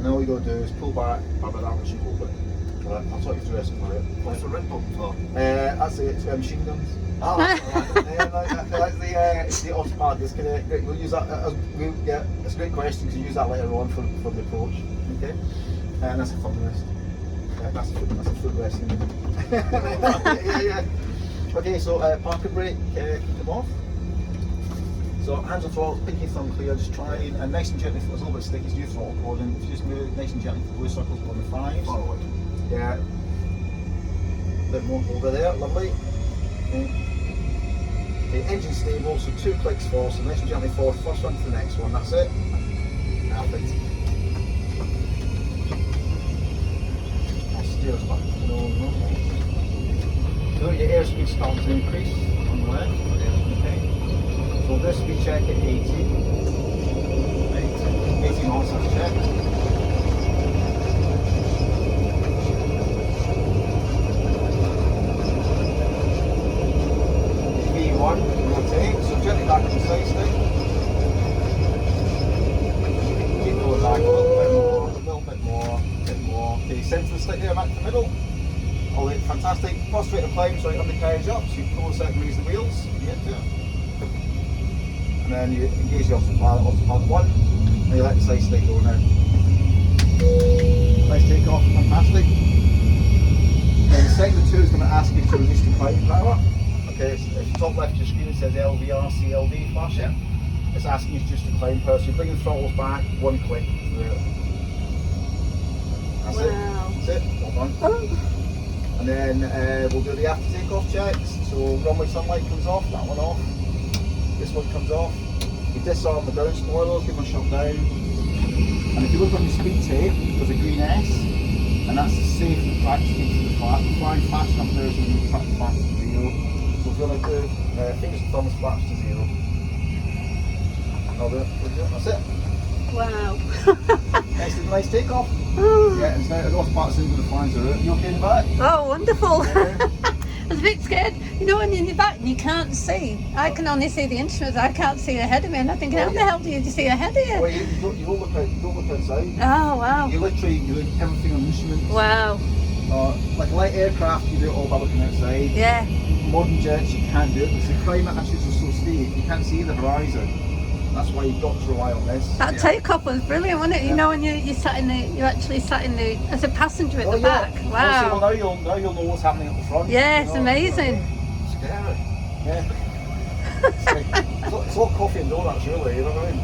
and then all you got to do is pull back about that much and hold it. Right, I'll talk you through this for it. What's the red button for? That's it, it's machine guns. Oh, That's the autopilot. We'll use that. It's a great question because you use that later on for the approach. Okay, and that's a footrest. That's a footrest. Yeah. Okay, so park and brake, keep them off. So hands on throttle, pinky thumb clear, just try and nice and gently, it's a little bit sticky, so do throttle cord, and if you just move it nice and gently for blue circles on the fives. forward. Yeah. A bit more over there, lovely. Okay, engine stable, so 2 clicks forward, so nice and gently forward, first one to the next one, that's it. Perfect. That steers back. No. So your airspeed starts to increase on the left. Okay. So this we check at 80 knots, that's checked. V1, rotate, so gently back on the side stick. Keep going back a little bit more. Okay, centre the stick there, back to the middle. Oh, fantastic. First rate of climb, so you undercarriage up, so you pull the second, raise the wheels, you get to it. And then you engage the autopilot 1, and you let the side stick go now. Nice takeoff, fantastic. Then the second 2 is going to ask you to release the climb power. Okay, so if you top left of your screen it says LVR, CLD flash it. It's asking you just to climb power, so you bring the throttles back, 1 click. That's it. That's it, well done. And then we'll do the after takeoff checks. So runway sunlight comes off, that one off. This one comes off. You disarm the ground spoilers, give them a shut down. And if you look on your speed tape, there's a green S, and that's the safe and practice tape to the flat. We're flying fast enough there so you can track the flaps to 0. So if you're going to do fingers and thumbs flaps to 0. I'll do it. That's it. Wow. Nice takeoff. Yeah, and now the autopilot's in with the flying zero. You okay in the back? Oh, wonderful. Yeah. I was a bit scared. You know, when you're in the back and you can't see. I can only see the instruments. I can't see ahead of me. And I think, how the hell do you see ahead of you? Well, you don't look outside. Oh, wow. You look everything on the instruments. Wow. Like light aircraft, you do it all by looking outside. Yeah. Modern jets, you can't do it because the climate attitudes are so steep. You can't see the horizon. That's why you've got to rely on this. That takeoff was brilliant, wasn't it? You know, when you actually sat in the as a passenger at the back. Wow. Well, now you'll know what's happening at the front. Yeah, it's amazing. Scary. Yeah. It's all coffee and donuts, really. You know what I mean?